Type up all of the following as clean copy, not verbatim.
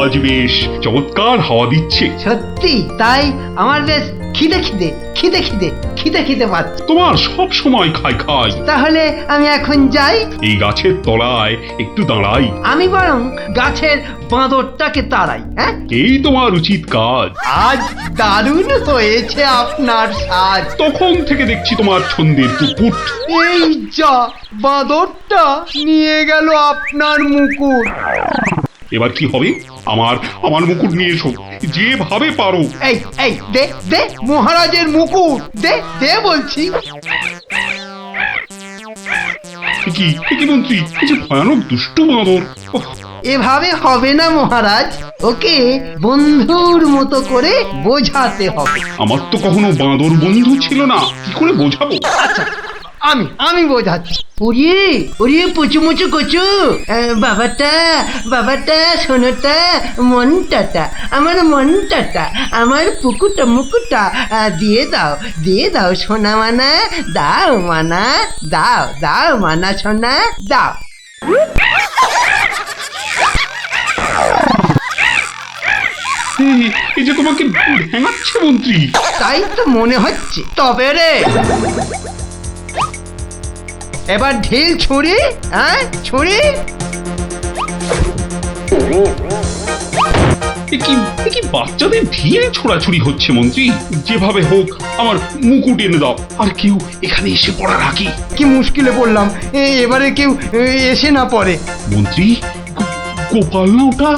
আজ বেশ চমৎকার হাওয়া দিচ্ছে। সত্যি তাই আমার বেশ খিদে পাচ্ছে। তোমার সব সময় খাই খাই। তাহলে আমি এখন যাই। এই গাছের তলায় একটু দাঁড়াই। আমি বরং গাছের বাঁদরটাকে তাড়াই। হ্যাঁ, এই তোমার উচিত কাজ। আজ দারুণ হয়েছে আপনার সাজ। তখন থেকে দেখছি তোমার ছন্দের পুকুট। এই যা, বাঁদরটা নিয়ে গেল আপনার মুকুট। এবার কি হবে? আমার আমার মুকুট নিয়ে এসো, যেভাবে পারো। এই এই দে দে মহারাজের মুকুট, দে দে বলছি। কি কি মন্ত্রী, এই যে ভয়ানক দুষ্টু বাঁদর। ওহ, এভাবে হবে না মহারাজ, ওকে বন্ধুর মতো করে বোঝাতে হবে। আমার তো কখনো বাঁদর বন্ধু ছিল না, কি করে বোঝাবো? আচ্ছা, আমি বোঝাচ্ছি। ওরে ওরে পুচু মুচু কচু, বাবাটা সোনাটা, মনটাটা, আমার মনটাটা, আমার পুকুটা মুকুটা দিয়ে দাও সোনা মানা, দাও মানা, দাও মানা সোনা, দাও। এই যে তোমাকে ভেঙাচ্ছে মন্ত্রী। তাই তো মনে হচ্ছে। তবে রে, এবার ঢিল ছুরি, হ্যাঁ ছুরি। এ কি বাচ্চাদের ঢিলে ছোড়াছুড়ি হচ্ছে মন্ত্রী? যেভাবে হোক আমার মুকুট এনে দাও, আর কেউ এখানে এসে পড়ার আগে। কি মুশকিলে পড়লাম, এবারে কেউ এসে না পড়ে। মন্ত্রী, গোপাল না ওটা?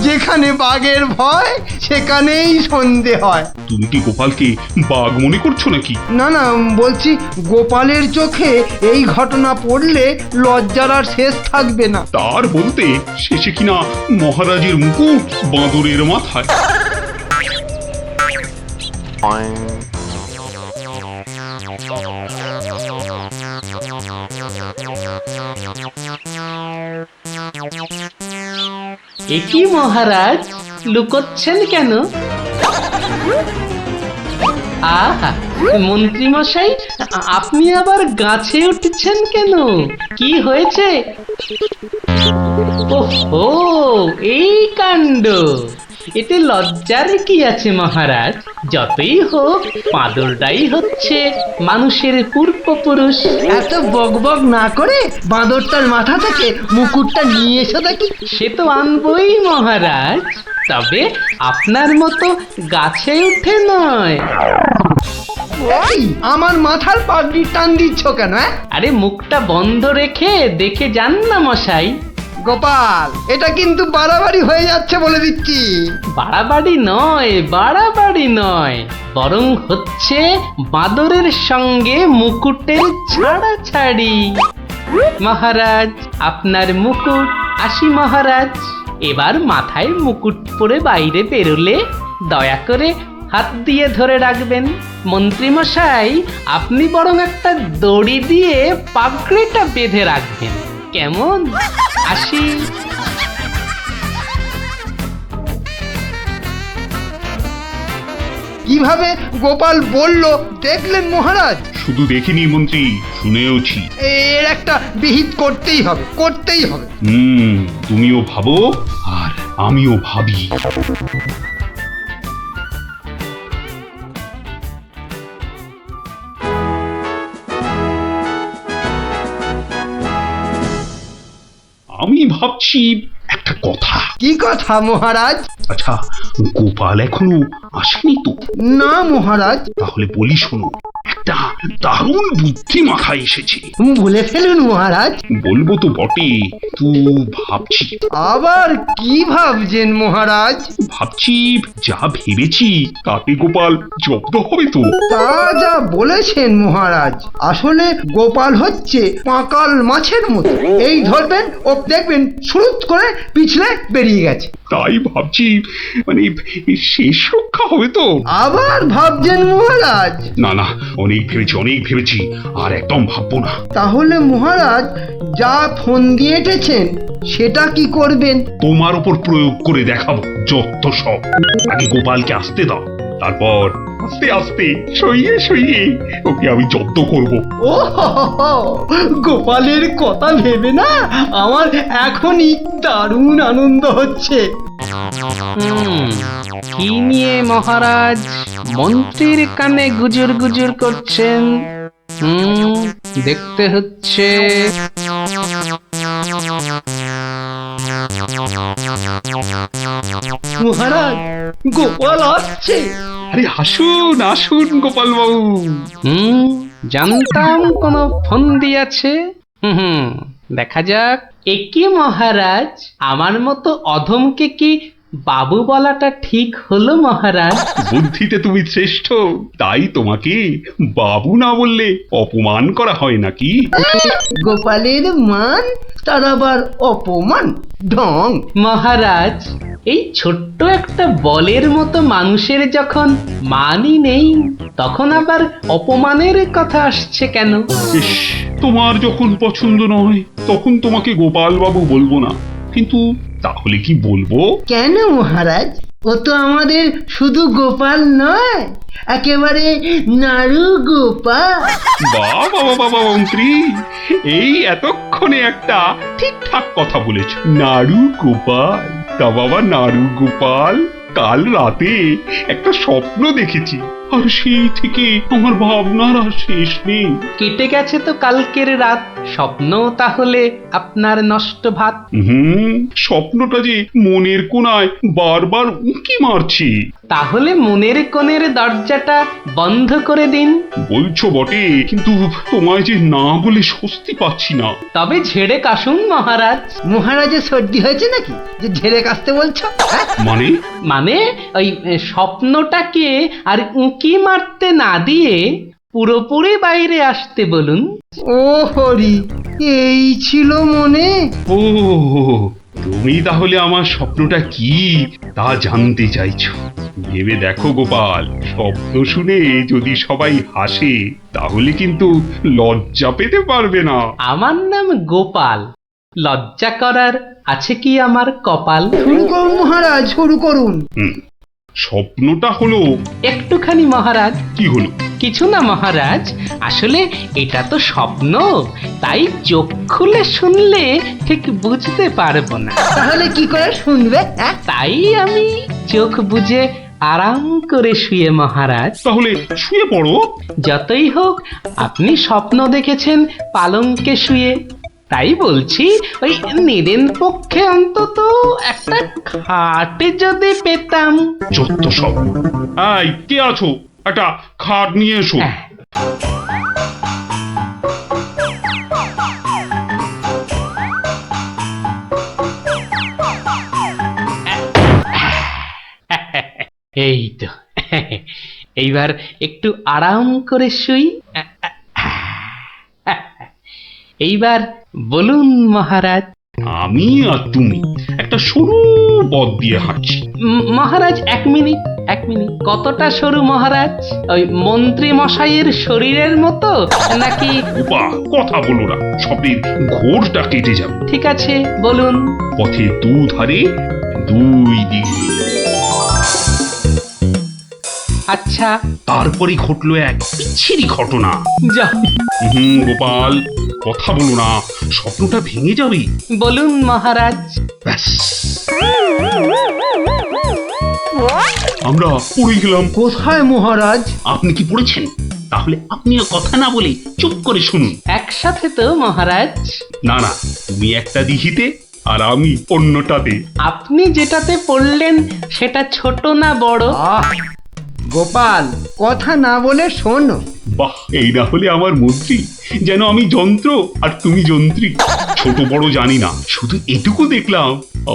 যেখানে বাঘের ভয় সেখানেই সন্ধে হয়। তুমি কি গোপালকে বাঘ মনে করছো নাকি? না না, বলছি গোপালের চোখে এই ঘটনা পড়লে লজ্জার আর শেষ থাকবে না। তার বলতে শেষে কিনা মহারাজের মুকুট বাঁদরের মাথায়। একই মহারাজ, লুকোচ্ছেন কেন? আহা, মন্ত্রী মশাই, আপনি আবার গাছে উঠছেন কেন? কি হয়েছে? ওহো, এই কাণ্ড। এতে লজ্জার কি আছে মহারাজ? যতই হোক বাঁদরটাই হচ্ছে মানুষের পূর্বপুরুষ। এত বকবক না করে বাঁদরটার মাথা থেকে মুকুটটা নিয়ে এসো দেখি। সে তো আনবই মহারাজ, তবে আপনার মতো গাছে উঠে নয়। এই, আমার মাথার পাগড়ি টান দিচ্ছ কেন? আরে মুখটা বন্ধ রেখে দেখে যান না মশাই। গোপাল, এটা কিন্তু বাড়াবাড়ি হয়ে যাচ্ছে বলে দিচ্ছি। বাড়াবাড়ি নয়, বরং হচ্ছে বাঁদরের সঙ্গে মুকুটের ছাড়াছাড়ি। মহারাজ, আপনার মুকুট। আসি মহারাজ, এবার মাথায় মুকুট পরে বাইরে বেরোলে দয়া করে হাত দিয়ে ধরে রাখবেন। মন্ত্রী মশাই, আপনি বরং একটা দড়ি দিয়ে পাগড়িটা বেঁধে রাখবেন, কেমন? আসি। কিভাবে গোপাল বলল দেখলেন মহারাজ? শুধু দেখিনি মন্ত্রী, শুনেওছি। এর একটা বিহিত করতেই হবে। তুমিও ভাবো আর আমিও ভাবি। আমি ভাবছি একটা কথা। কি কথা মহারাজ? আচ্ছা, গোপাল এখনো আসেনি তো? না মহারাজ। তাহলে বলি শোনো, একটা দারুণ বুদ্ধি মাথায় এসেছে। বলে ফেলুন মহারাজ। বলবো তো বটে, তো ভাবছি। আবার কি ভাবছেন মহারাজ? ভাবছি যা ভেবেছি তাতে গোপাল জব্দ হবে তো? তা যা বলেছেন মহারাজ, আসলে গোপাল হচ্ছে পাঁকাল মাছের মতো। এই ধরবেন ও দেখবেন সুরুত করে পিছলে বেরিয়ে গেছে। তাই ভাবছি, মানে শেষ রক্ষা হবে তো? আবার ভাবছেন মহারাজ? না না, অনেক ভেবেছি, আর একদম ভাববো না। তাহলে মহারাজ যা ফোন দিয়ে এঁটেছেন সেটা কি করবেন? তোমার উপর প্রয়োগ করে দেখাবো যত সব। আগে গোপালকে আসতে দাও, তারপর আস্তে আস্তে সইয়ে সইয়ে ওকে আমি জব্দ করব। ও হো হো হো, গোপালের কথা ভেবে না আমার এখনই দারুণ আনন্দ হচ্ছে। কি নিয়ে মহারাজ মন্ত্রীর কানে গুজুর গুজুর করছেন? দেখতে হচ্ছে। মহারাজ, গোপাল আসছে। আরে আসুন আসুন গোপাল বাবু। জানতাম কোন ফন্দি আছে। দেখা যাক। একি মহারাজ, আমার মতো অধমকে কি বাবু বলাটা ঠিক হলো মহারাজ? বুদ্ধিতে তুমি শ্রেষ্ঠ, তাই তোমাকে বাবু না বললে অপমান করা হয় নাকি? গোপালের মান তার আবার অপমান, ঢং। মহারাজ, এই ছোট্ট একটা বলের মতো মানুষের যখন মানই নেই, তখন আবার অপমানের কথা আসছে কেন? ইস, তোমার যখন পছন্দ নয় তখন তোমাকে গোপাল বাবু বলবো না, কিন্তু তাহলে কি বলবো? কেন মহারাজ? ও তো আমাদের শুধু গোপাল নয়, একেবারে নাড়ু গোপাল। বাবা বাবা মন্ত্রী, এই এতক্ষণে একটা ঠিকঠাক কথা বলেছ। নাড়ু গোপাল, তা বাবা নাড়ু গোপাল, কাল রাতে একটা স্বপ্ন দেখেছি, আর সেই থেকে আমার ভাবনার আর শেষ নেই। কেটে গেছে তো কালকের রাত, স্বপ্ন তাহলে আপনার নষ্ট ভাত। স্বপ্নটা যে মনের কোণায় বারবার উঁকি মারছি। তাহলে মনের কোণের দরজাটা বন্ধ করে দিন। বলছো বটে, কিন্তু তোমায় যে না বলে স্বস্তি পাচ্ছি না। তবে ঝেড়ে কাশুন মহারাজ। মহারাজের সর্দি হয়েছে নাকি যে ঝেড়ে কাশতে বলছো? মানে? মানে ওই স্বপ্নটাকে আর উঁকি মারতে না দিয়ে পুরোপুরি বাইরে আসতে বলুন। ও হরি, এই ছিল মনে? ও, তুমি তাহলে আমার স্বপ্নটা কি তা জানতে চাইছো? ভেবে দেখো গোপাল, শব্দ শুনে যদি সবাই হাসে তাহলে কিন্তু লজ্জা পেতে পারবে না। আমার নাম গোপাল, লজ্জা করার আছে কি আমার কপাল? শুরু করুন মহারাজ, শুরু করুন। স্বপ্নটা হলো। একটুখানি মহারাজ। কি হলো? কিছু না মহারাজ, আসলে এটা তো স্বপ্ন, তাই চোখ খুলে শুনলে ঠিক বুঝতে পারবো না। তাহলে কি করে শুনবে? তাই আমি চোখ বুজে আরাম করে শুয়ে মহারাজ। তাহলে শুয়ে পড়ো। যতই হোক আপনি স্বপ্ন দেখেছেন পালঙ্কে শুয়ে, তাই বলছি ওই নিদেন পক্ষে অন্তত একটা খাটে যদি পেতাম। যত সব। এই, কে আছো? একটা খাট নিয়ে এসো। এই তো, এইবার একটু আরাম করে শুই। এইবার বলুন মহারাজ। আমি আর তুমি একটা সরু পথ দিয়ে হাঁটছি। মহারাজ এক মিনিট, এক মিনিট। কতটা সরু মহারাজ? ওই মন্ত্রী মশাইয়ের শরীরের মতো নাকি? উপা, কথা বলো না, স্বপ্নের ঘোরটা কেটে যাবে। ঠিক আছে, বলুন। পথে দুধারে দুই দিকে। আচ্ছা। তারপরে ঘটলো এক বিচ্ছিরি ঘটনা। যা। গোপাল, কথা বলো না, স্বপ্নটা ভেঙে যাবে। বলুন মহারাজ। ব্যাস, আমরা পড়ে গেলাম। কোথায় মহারাজ? আপনি কি পড়েছেন? তাহলে আপনিও কথা না বলে চুপ করে শুনুন। একসাথে তো মহারাজ? না না, তুমি একটা দিঘিতে আর আমি অন্যটাতে। আপনি যেটাতে পড়লেন সেটা ছোট না বড়? গোপাল, কথা না বলে শোনো। বাহ, এই না হলে আমার মন্ত্রী, যেন আমি যন্ত্র আর তুমি যন্ত্রী। ছোট বড় জানি না, শুধু এটুকু দেখলাম,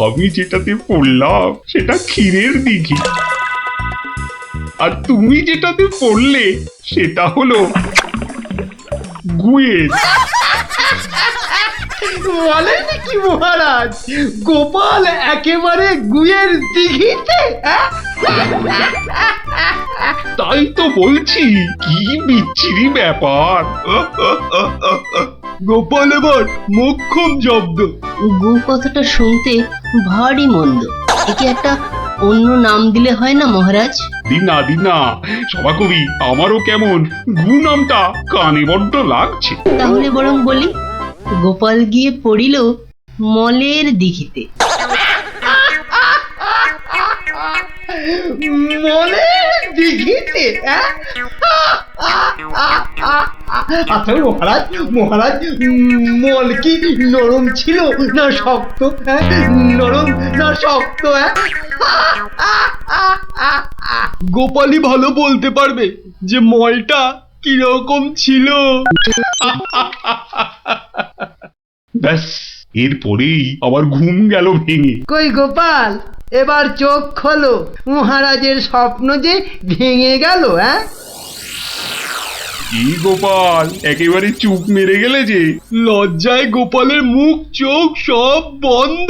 আমি যেটাতে পড়লাম সেটা ক্ষীরের দিঘি, আর তুমি যেটাতে পড়লে সেটা হলো গুয়ের। বলেন কি মহারাজ, গোপাল একেবারে গুয়ের দিঘিতে? তাই তো বলছি, কি বিচ্ছিরি ব্যাপার। গোপাল এবার মোক্ষম জব্দ। গো কথাটা শুনতে ভারী মন্দ। একে একটা অন্য নাম দিলে হয় না মহারাজ? দিন না সভাকবি, আমারও কেমন ঘু নামটা কানে বড্ড লাগছে। তাহলে বরং বলি, গোপাল গিয়ে পড়িল মলের দিঘিতে। মলের দিঘিতে, হ্যাঁ? আচ্ছা মহারাজ, মহারাজ, মল কি নরম ছিল না শক্ত? হ্যাঁ, নরম না শক্ত? হ্যাঁ, গোপালই ভালো বলতে পারবে যে মলটা কিরকম ছিল। ব্যাস, এরপরেই আবার ঘুম গেল ভেঙে। কই গোপাল, এবার চোখ খোলো, মহারাজের স্বপ্ন যে ভেঙে গেল। হ্যাঁ, কি গোপাল, একেবারে চুপ মেরে গেলে যে। লজ্জায় গোপালের মুখ চোখ সব বন্ধ।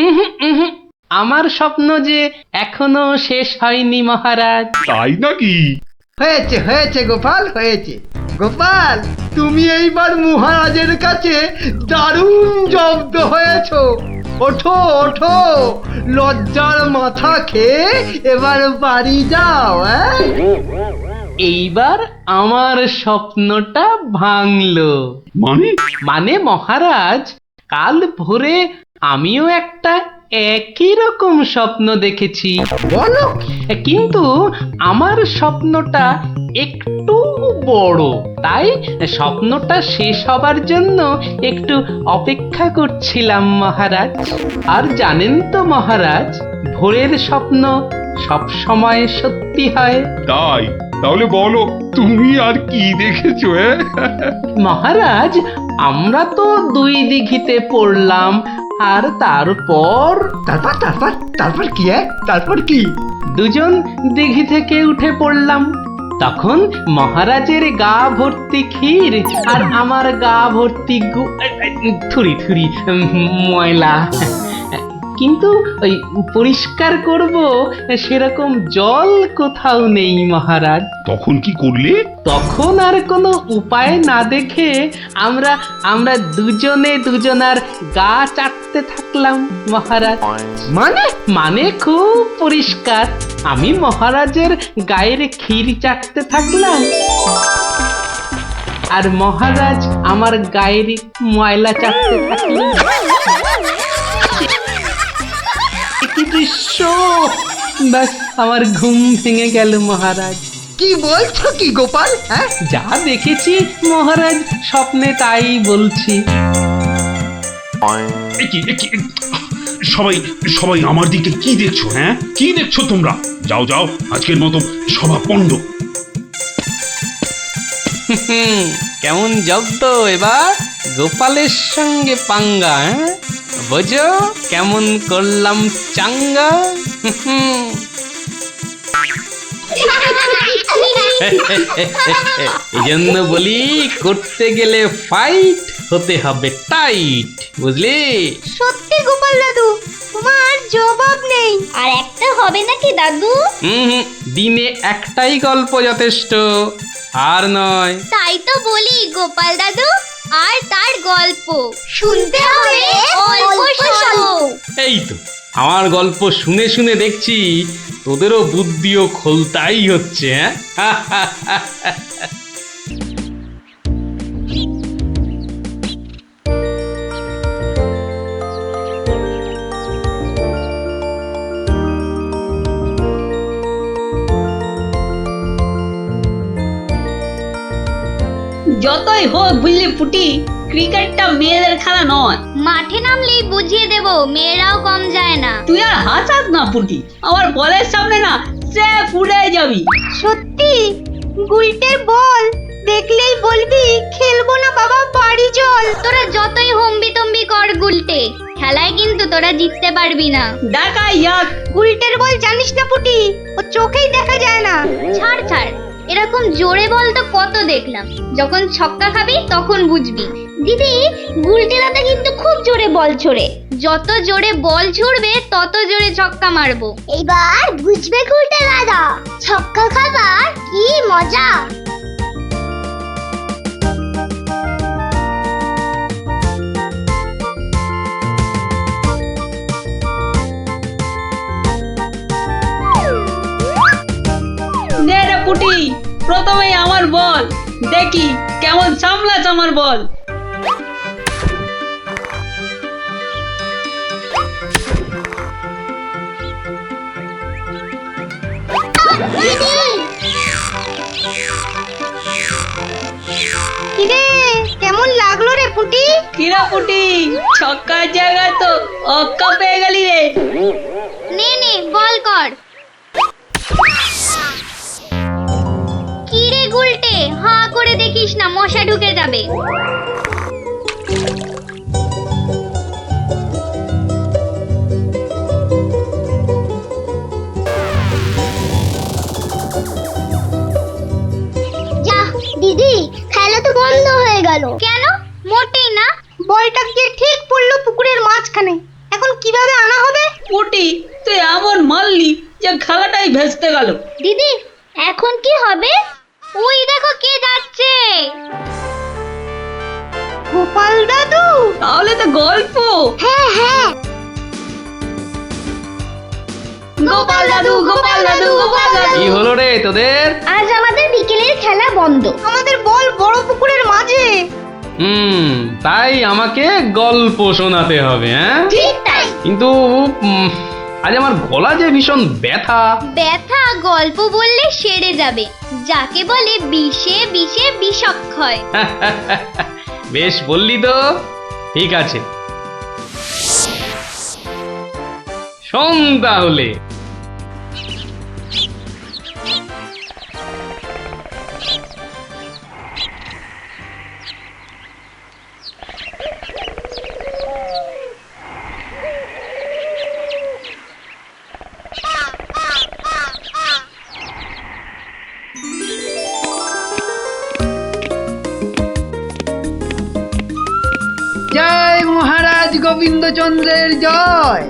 উহুম, উহুম। আমার স্বপ্ন যে এখনো শেষ হয়নি মহারাজ। তাই নাকি? হয়েছে হয়েছে গোপাল, হয়েছে। গোপাল, তুমি এইবার মহারাজের কাছে দারুণ জব্দ হয়েছো। ওঠো ওঠো, লজ্জার মাথা খেয়ে এবার বাড়ি যাও। হ্যাঁ, এইবার আমার স্বপ্নটা ভাঙলো। মানে মহারাজ, কাল ভোরে আমিও একটা একই রকম স্বপ্ন দেখেছি, বলো। কিন্তু আমার স্বপ্নটা একটু বড়, তাই স্বপ্নটা শেষ হবার জন্য একটু অপেক্ষা করছিলাম মহারাজ। আর জানেন তো মহারাজ, ভোরের স্বপ্ন সব সময় সত্যি হয়। তাই? তাহলে বলো, তুমি আর কি দেখেছো? মহারাজ, আমরা তো দুই দিঘিতে পড়লাম, আর তারপর তারপর তারপর তারপর কি? তারপর কি? দুজন দিঘি থেকে উঠে পড়লাম। তখন মহারাজের গা ভর্তি ক্ষীর আর আমার গা ভর্তি থুরি থুরি ময়লা, কিন্তু ওই পরিষ্কার করব সেরকম জল কোথাও নেই মহারাজ। তখন কি করলে? তখন আর কোনো উপায় না দেখে আমরা দুজনে দুজনার গা চাটতে থাকলাম মহারাজ। মানে খুব পরিষ্কার। আমি মহারাজের গায়ের ক্ষীর চাটতে থাকলাম, আর মহারাজ আমার গায়ের ময়লা চাটতে থাকলেন। কি দৃশ্য! ব্যাস, আমার ঘুম ভেঙে গেল মহারাজ। কি বলছো কি গোপাল? হ্যাঁ, যা দেখেছি মহারাজ, স্বপ্নে তাই বলছি। সবাই সবাই আমার দিকে কি দেখছো? হ্যাঁ, কি দেখছো তোমরা? যাও যাও, আজকের মতো সভা পণ্ড। কেমন জব্দ এবার গোপালের সঙ্গে পাঙ্গা? বোঝো কেমন করলাম চাঙ্গা? এই জন্য বলি, করতে গেলে ফাইট হতে হবে টাইট, বুঝলি? সত্যি গোপাল দাদু, তোমার জবাব নেই। আর একটা হবে নাকি দাদু? দিনে একটাই গল্প যথেষ্ট, আর নয়। তাই তো বলি গোপাল দাদু, আর তার গল্প শুনতে হবে অল্প স্বল্প। এই তো, আমার গল্প শুনে শুনে দেখছি তোদেরও বুদ্ধিও খোলতাই হচ্ছে। যতই হোক বুঝলি পুটি, ক্রিকেটটা মেয়েদের খেলা নয়। মাঠে নামলেই বুঝিয়ে দেব, মেয়েরাও কম যায় না। তুই আর হাসাস না পুটি, আমার বলের সামনে না সে ফুলে যাবি। সত্যি? গুলটের বল দেখলেই বলবি খেলবো না বাবা, বাড়ি চল। তোরা যতই হম্বি তম্বি কর গুলটে, খেলায় কিন্তু তোরা জিততে পারবি না। দেখা ইয়াক। গুলটের বল জানিস না পুটি, ও চোখেই দেখা যায় না। ছাড় ছাড়, এরকম জোরে বল তো কত দেখলাম। যখন ছক্কা খাবি তখন বুঝবি। দিদি, গুলটে দাদা কিন্তু খুব জোরে বল ছোড়ে। যত জোরে বল ছুড়বে তত জোরে ছক্কা মারবো। এবার বুঝবে গুলটে দাদা, ছক্কা খাবার কি মজা। দেখি কেমন সামলাস আমার বল। কিরে কেমন লাগলো রে পুটি? কিরা পুটি, ছক্কার জায়গায় তো অক্কা পেয়ে গেলি রে। নে নে বল কর। কিরে গুলটে, হাঁ করে দেখিস না, মশা ঢুকে যাবে। যা দিদি, খেলা তো বন্ধ হয়ে গেল। কেন? মোটেই না, বলটা গিয়ে ঠিক পড়লো পুকুরের মাঝখানে। এখন কিভাবে আনা হবে? পুটি তুই এমন মারলি যে খেলাটাই ভেস্তে গেল। দিদি এখন কি হবে? ওই দেখো কে যাচ্ছে। গোপাল দাদু। তাহলে তো গল্প। হ্যাঁ হ্যাঁ, গোপাল দাদু, গোপাল দাদু, গোপাল দাদু। কি হলো রে তোদের? আজ আমাদের বিকেলের খেলা বন্ধ। আমাদের বল বড় পুকুরের মাঝে। তাই আমাকে গল্প শোনাতে হবে, হ্যাঁ? ঠিক তাই। কিন্তু আজ আমার গলা যে ভীষণ ব্যথা। ব্যথা গল্প বললে সেরে যাবে, যাকে বলে বিষে বিষে বিষক্ষয়। বেশ বললি তো, ঠিক আছে শোন তাহলে। জয় মহারাজ গোবিন্দচন্দ্রের জয়,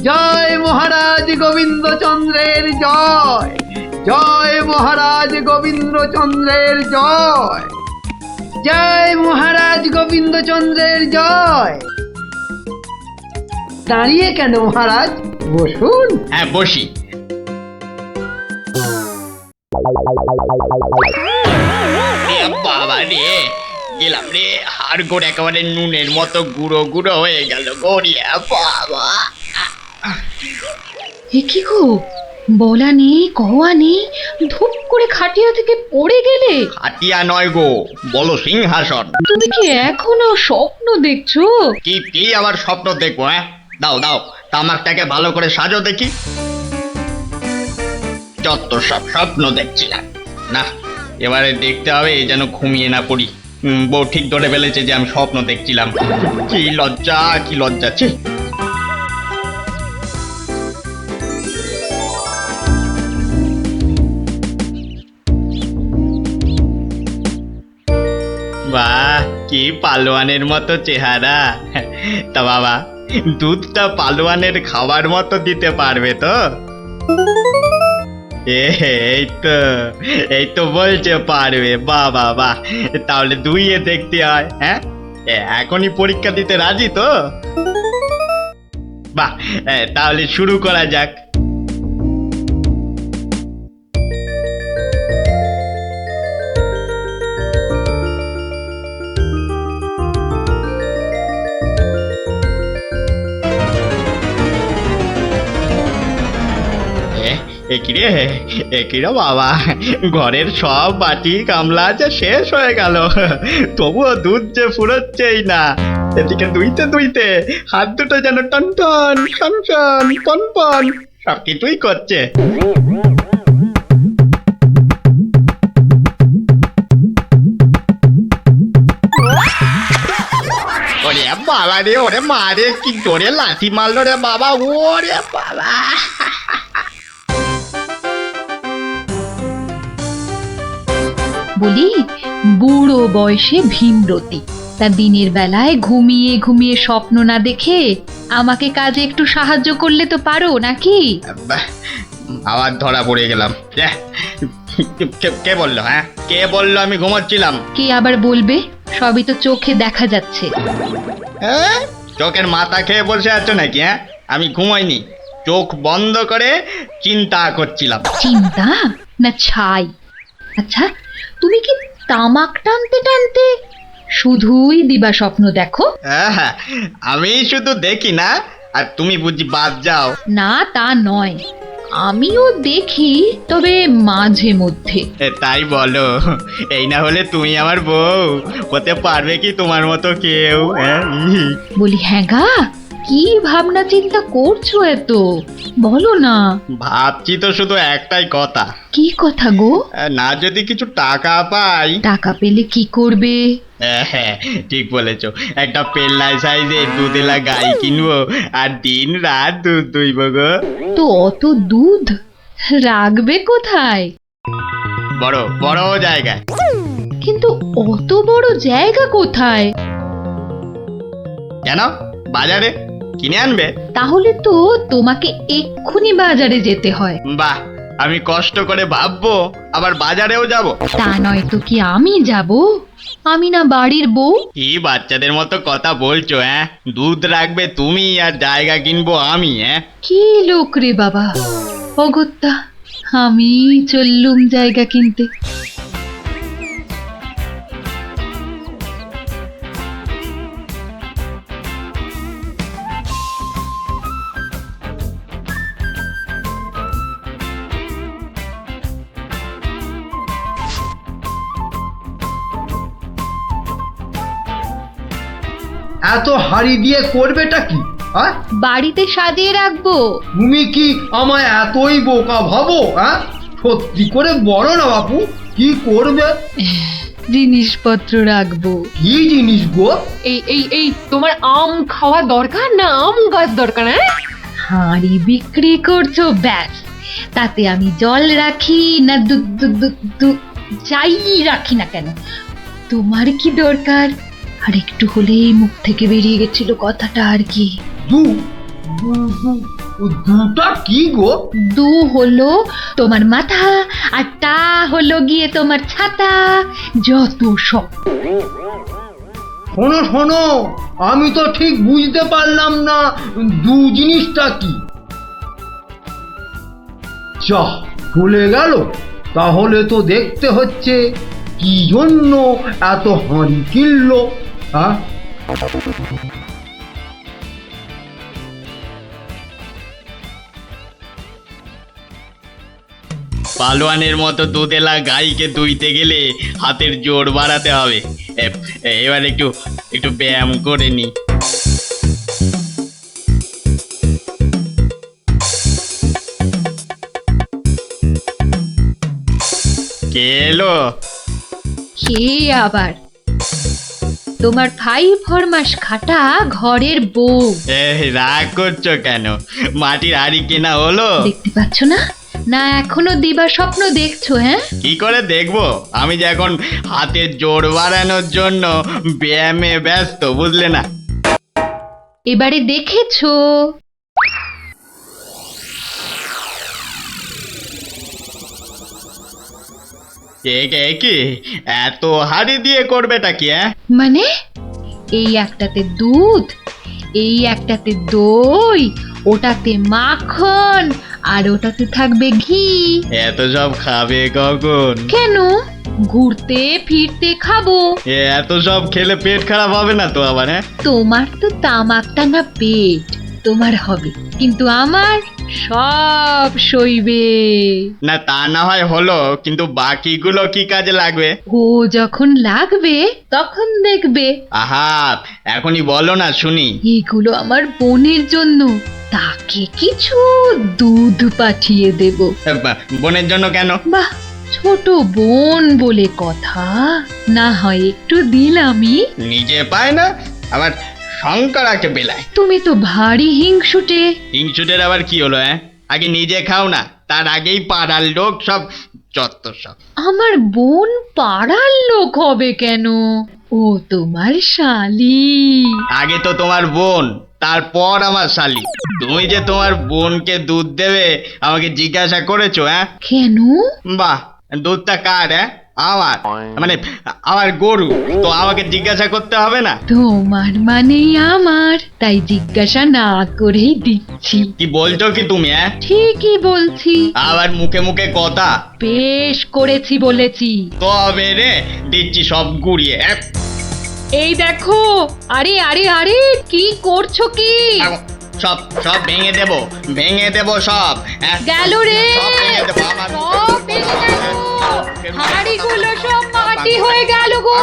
জয় মহারাজ গোবিন্দচন্দ্রের জয়, জয় মহারাজ গোবিন্দচন্দ্রের জয়, জয় মহারাজ গোবিন্দচন্দ্রের জয়। দাঁড়িয়ে কেন মহারাজ, বসুন। হ্যাঁ বসি। বাবা রে, গেলাম রে, হাড় গোড় একেবারে নুনের মতো গুঁড়ো গুঁড়ো হয়ে গেল গড়িয়া বাবা। কি গো, বলা নেই কওয়া নেই, ধূপ করে খাটিয়া থেকে পড়ে গেলে। হাতিয়া নয় গো, বলো সিংহাসন। তুমি কি এখনো স্বপ্ন দেখছো? কি কি আবার স্বপ্ন দেখবো? হ্যাঁ দাও দাও, তামাকটাকে ভালো করে সাজো দেখি। যত সব স্বপ্ন দেখছিলাম, না এবারে দেখতে হবে যেন ঘুমিয়ে না পড়ি। বউ ঠিক ধরে ফেলেছে যে আমি স্বপ্ন দেখছিলাম। কি লজ্জা, কি লজ্জা। ছি। বাহ, কি পালোয়ানের মতো চেহারা। তা বাবা, দুধটা পালোয়ানের খাবার মতো দিতে পারবে তো? এই তো বলছে পারবে। বাহ বাহ বাহ, তাহলে দুইয়ে দেখতে হয়। হ্যাঁ এখনই পরীক্ষা দিতে রাজি তো? বাহ, তাহলে শুরু করা যাক। একিরে বাবা, ঘরের সব বাটি গামলা যে শেষ হয়ে গেল, তবুও দুধ যে ফুরোচ্ছেই না। এদিকে দুইতে দুইতে হাত দুটো যেন টন টন টন টন পন পন সব কিছুই করছে। ওরে বাবা রে, ওরে মা রে, কি জোরে লাথি মারলো রে বাবা। ওরে বাবা, বলি, বুড়ো বয়সে ভীমরতি, তা দিনের বেলায় ঘুমিয়ে ঘুমিয়ে স্বপ্ন না দেখে আমাকে কাজে একটু সাহায্য করলে তো পারো নাকি? আবার ধরা পড়ে গেলাম। কে বললো? হ্যাঁ কে বললো আমি ঘুমাচ্ছিলাম? কে আবার বলবে? সবই তো চোখে দেখা যাচ্ছে। চোখের মাথা খেয়ে বসে আছো নাকি? হ্যাঁ আমি ঘুমাইনি, চোখ বন্ধ করে চিন্তা করছিলাম। চিন্তা না ছাই? আচ্ছা, তুমি কি তামাক টানতে টানতে শুধুই দিবা স্বপ্ন দেখো? হ্যাঁ, আমি শুধু দেখি না, আর তুমি বুঝি বাদ যাও। না তা নয়, আমিও দেখি, তবে মাঝে মধ্যে। তাই বলো? এই না হলে তুমি আমার বউ হতে পারবে কি তোমার মতো কেউ? হ্যাঁ, বলি হ্যাঁ গা, কি ভাবনা চিন্তা করছো এত? বলো না। ভাবছি তো শুধু একটাই কথা, কি কথা গো? না যদি কিছু টাকা পাই। টাকা পেলে কি করবে? হ্যাঁ, ঠিক বলেছো, একটা পেল্লাই সাইজের দুধেলা গাই কিনবো আর দিন রাত দুধ দুইব গো। তো অত দুধ রাখবে কোথায়? বড় বড় জায়গায়। কিন্তু অত বড় জায়গা কোথায়? কেন, বাজারে কিনে আনবে? তাহলে তো তোমাকে এক্ষুনি বাজারে যেতে হয়। বাহ, আমি কষ্ট করে ভাববো আবার বাজারেও যাব? তা নয় তো কি আমি যাব? আমি না বাড়ির বউ? কি বাচ্চাদের মতো কথা বলছো? হ্যাঁ, দুধ রাখবে তুমি আর জায়গা কিনবো আমি? হ্যাঁ, কি লোক রে বাবা, অগত্যা আমি চললুম জায়গা কিনতে। এত হাড়ি দিয়ে করবেটা কি? হ্যাঁ, বাড়িতে সাজিয়ে রাখবো। তুমি কি আমায় এতই বোকা ভাবো? হ্যাঁ, সত্যি করে বলো না বাপু, কি করবে? জিনিসপত্র রাখবো। কি জিনিস গো? এই এই এই তোমার আম খাওয়া দরকার না আম গাছ দরকার? হ্যাঁ, হাঁড়ি বিক্রি করছো ব্যাস, তাতে আমি জল রাখি না দুধ দুধ দুধ দুধ যাই রাখি না কেন, তোমার কি দরকার? আর একটু হলেই মুখ থেকে বেরিয়ে গেছিল কথাটা আর কি। দু দুটা কি গো? দু হলো তোমার মাথা, আর টা হলো গিয়ে তোমার ছাতা, যত সব। শোনো শোনো, আমি তো ঠিক বুঝতে পারলাম না দু জিনিসটা কি। যা ভুলে গেল, তাহলে তো দেখতে হচ্ছে কি জন্য এত হাঁড়ি কিনলো। হ্যাঁ, পালোয়ানের মতো দুধেলা গাইকে দুইতে গেলে হাতের জোর বাড়াতে হবে। এবার একটু একটু ব্যায়াম করে নি। কে এলো? কে আবার? তোমার ভাই ফরমাস খাটা ঘরের বউ। রাগ করছো কেন? মাটির হাড়ি কেনা হলো? দেখতে পাচ্ছ না? না এখনো দিবা স্বপ্ন দেখছো? হ্যাঁ, কি করে দেখবো? আমি যে এখন হাতের জোর বাড়ানোর জন্য ব্যায়ামে ব্যস্ত, বুঝলে না? এবারে দেখেছো? কি এত হাড়ি দিয়ে করবেটা কি? হ্যাঁ, মানে এই একটাতে দুধ, এই একটাতে দই, ওটাতে মাখন, আর ওটাতে থাকবে ঘি। এত সব খাবে কখন? কেন, ঘুরতে ফিরতে খাবো। এত সব খেলে পেট খারাপ হবে না তো আবার? হ্যাঁ, তোমার তো তামাক টানা পেট, তোমার হবে, কিন্তু আমার সব সইবে। না তা না হয় হলো, কিন্তু বাকিগুলো কি কাজে লাগবে? ও যখন লাগবে তখন দেখবে। আহা, এখনই বলো না শুনি। এগুলো আমার বোনের জন্য, তাকে কিছু দুধ পাঠিয়ে দেব। বোনের জন্য কেন? বাহ, ছোট বোন বলে কথা, না হয় একটু দিলামই। নিজে পায় না, আবার শঙ্করাকে বেলায়। তুমি তো ভারী হিংসুটে। হিংসুটের আবার কি হলো? হ্যাঁ, আগে নিজে খাও না, তার আগেই পাড়ার লোক সব চত্ব সব। আমার বোন পাড়ার লোক হবে কেন? ও তোমার শালি। আগে তো তোমার বোন, তারপর আমার শালি। তুমি যে তোমার বোনকে দুধ দেবে আমাকে জিজ্ঞাসা করেছো? হ্যাঁ, কেন? বাহ, দুধটা কার? হ্যাঁ, আমার মানে আমার গরু, তো আমাকে জিজ্ঞাসা করতে হবে না? তোমার মানেই আমার, তাই জিজ্ঞাসা না করেই দিচ্ছি। কি বলছো কি তুমি? ঠিকই বলছি, আবার মুখে মুখে কথা। বেশ করেছি বলেছি। তবে রে দিচ্ছি সব গুড়িয়ে। এই দেখো, আরে আরে আরে কি করছো কি? সব সব ভেঙে দেবো সব। গেল রে, সব ভেঙে দেবো আমার। সব ভেঙে গেল, হাঁড়িগুলো সব মাটি হয়ে গেল গো,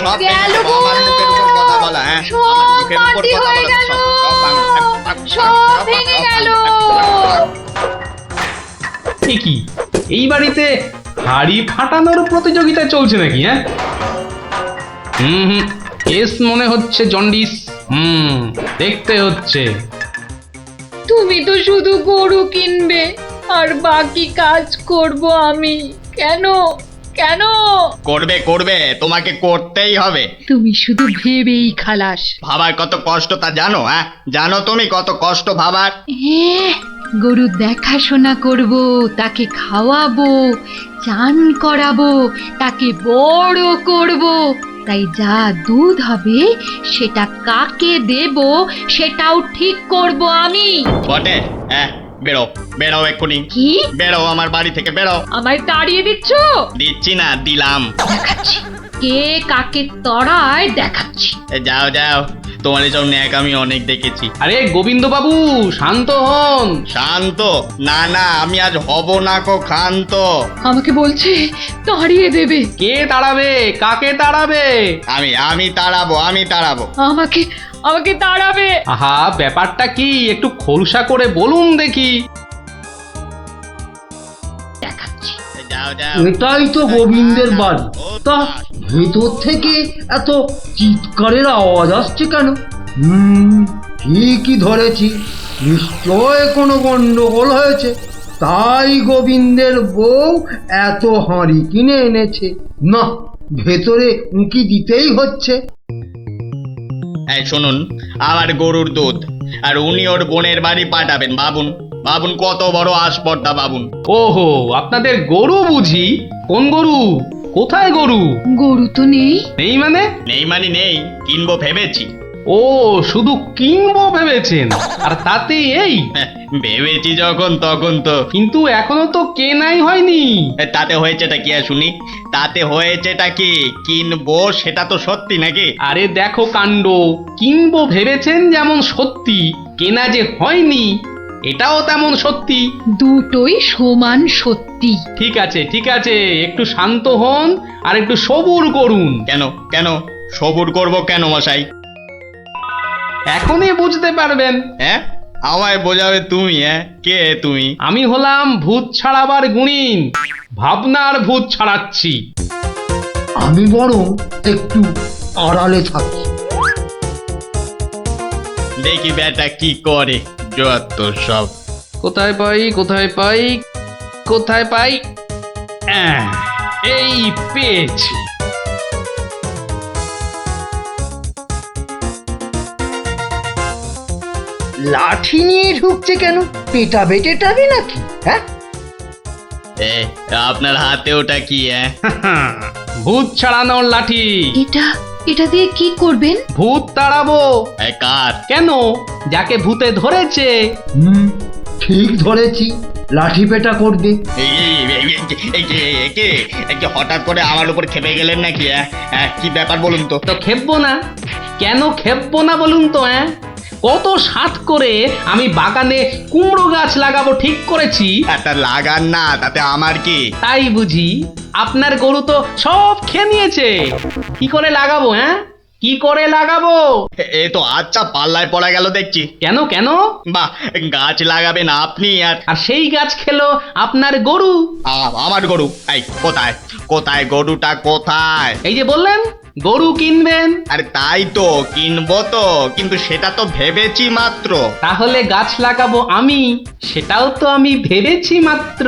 সব গেল গো, আমার মুখের উপর কথা বলা, হ্যাঁ? সব আমার মুখের উপর মাটি কথা হয়ে বলা, গেল, সব সব ভেঙে গেল। কি এই বাড়িতে হাড়ি ফাটানোর প্রতিযোগিতা চলছে নাকি? হ্যাঁ, হুম, কেস মনে হচ্ছে জন্ডিস। দেখতে হচ্ছে। তুমি তো শুধু গরু কিনবে আর বাকি কাজ করব আমি। কেন কেন? করবে, তোমাকে করতেই হবে। তুমি শুধু ভেবেই খালাস। ভাবার কত কষ্ট তা জানো? হ্যাঁ, জানো তুমি কত কষ্ট ভাবার? গরু দেখাশোনা করব, তাকে খাওয়াবো, চান করাবো, তাকে বড় করব, তাই যা দুধ হবে সেটা কাকে দেব সেটাও ঠিক করব আমি। বটে, হ্যাঁ, বেরো এক্ষুনি। কি? বেরো আমার বাড়ি থেকে, বেরো। আমায় তাড়িয়ে দিচ্ছ? দিচ্ছি না, দিলাম। দেখাচ্ছি কে কাকে তড়ায়, দেখাচ্ছি। যাও, তোমার এসব ন্যাক আমি অনেক দেখেছি। আরে গোবিন্দ বাবু, শান্ত হন। শান্ত? না, আমি আজ হব না কো ক্ষান্ত। আমাকে বলছে তাড়িয়ে দেবে। কে তাড়াবে? কাকে তাড়াবে? আমি তাড়াবো। আমাকে আমাকে তাড়াবে। আহা, ব্যাপারটা কি একটু খোলসা করে বলুন দেখি। দেখাচ্ছি। যাও। এটাই তো গোবিন্দের বাড়ি। তা ভেতর থেকে এত চিৎকারের আওয়াজ আসছে কেন? ঠিকই ধরেছি, নিশ্চয় কোনো গন্ডগোল হয়েছে, তাই গোবিন্দের বউ এত হাঁড়ি কিনে এনেছে। না, ভেতরে উঁকি দিতেই হচ্ছে। এই শুনুন, আমার গরুর দুধ, আর উনি ওর বোনের বাড়ি পাঠাবেন। বাবুন কত বড় আসপর্দা বাবুন। ওহো, আপনাদের গরু বুঝি? কোন গরু? কোথায় গরু? গরু তো নেই। নেই মানে? নেই, কিনবো ভেবেছি। ও, শুধু কিনবো ভেবেছেন? আর তাতে এই? ভেবেছি যখন তখন তো। কিন্তু এখনো তো কেনাই হয়নি। তাতে হয়েছেটা কি শুনি? তাতে হয়েছেটা কি? কিনবো সেটা তো সত্যি নাকি? আরে দেখো কাণ্ড, কিনবো ভেবেছেন যেমন সত্যি, কেনা যে হয়নি এটাও তেমন সত্যি। দুটোই সমান সত্যি। ঠিক আছে, একটু শান্ত হন আর একটু সবুর করুন। কেন সবুর করব কেন মশাই? এখনই বুঝতে পারবেন। হ্যাঁ, আমায় বোঝাবে তুমি? কে তুমি? আমি হলাম ভূত ছাড়াবার গুণিন, ভাবনার ভূত ছাড়াচ্ছি। আমি বরং একটু আড়ালে থাকি। দেখি বেটা কি করে, যত সব। কোথায় পাই? এই পেয়েছি। লাঠি নিয়ে ঢুকছে কেন? পেটাবে নাকি? হ্যাঁ, আপনার হাতে ওটা কি? ভূত ছাড়ানোর লাঠি। এটা দিয়ে কি করবেন? ভূত তাড়াবো। কার? কেন? যাকে ভূতে ধরেছে। ঠিক ধরেছি, লাঠি পেটা করবে। হঠাৎ করে আমার উপর খেপে গেলেন নাকি? কি ব্যাপার বলুন তো? তো খেপবো না কেন? খেপবো না বলুন তো? কত সাত করে আমি বাগানে কুমড়ো গাছ লাগাবো ঠিক করেছি। একটা লাগান না, তাতে আমার কি? তাই বুঝি? আপনার গরু তো সব খেয়ে নিয়েছে। কি করে লাগাবো? কি করে লাগাবো? এ তো আচ্ছা পাল্লায় পড়া গেল দেখছি। কেন? বাহ, গাছ লাগাবেন আপনি আর সেই গাছ খেলো আপনার গরু। আমার গরু? এই কোথায় গরুটা কোথায়? এই যে বললেন গরু কিনবেন। আরে তাই তো, কিনবো তো, কিন্তু সেটা তো ভেবেছি মাত্র। তাহলে গাছ লাগাবো আমি, সেটাও তো আমি ভেবেছি মাত্র।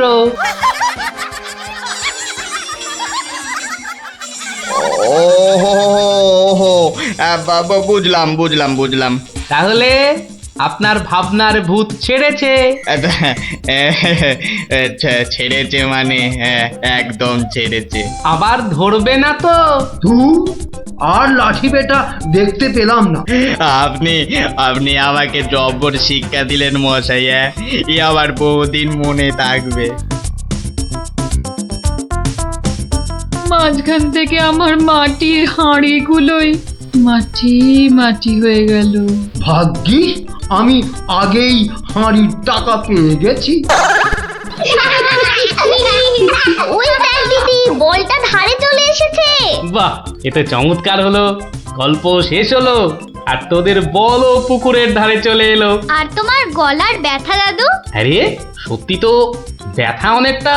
ওহো, বুঝলাম। তাহলে আপনার ভাবনার ভূত ছেড়েছে। ছেড়েছে মানে একদম ছেড়েছে। আবার ধরবে না তো? ধুর, আর লাঠি বেটা দেখতে পেলাম না। আপনি আপনি আমাকে জব্বর শিক্ষা দিলেন মশাই। এ আবার বহুদিন মনে থাকবে। মাঝখান থেকে আমার মাটির হাঁড়িগুলোই মাটি মাটি হয়ে গেল। ভাগ্যিস আমি আগেই হাঁড়ির টাকা পেয়ে গেছি। ওই দেখ দিদি, বলটা ধারে চলে এসেছে। বাহ, এটা চমৎকার হলো। গল্প শেষ হলো আর তোদের বলও পুকুরের ধারে চলে এলো। আর তোমার গলার ব্যথা দাদু? আরে সত্যি তো ব্যথা অনেকটা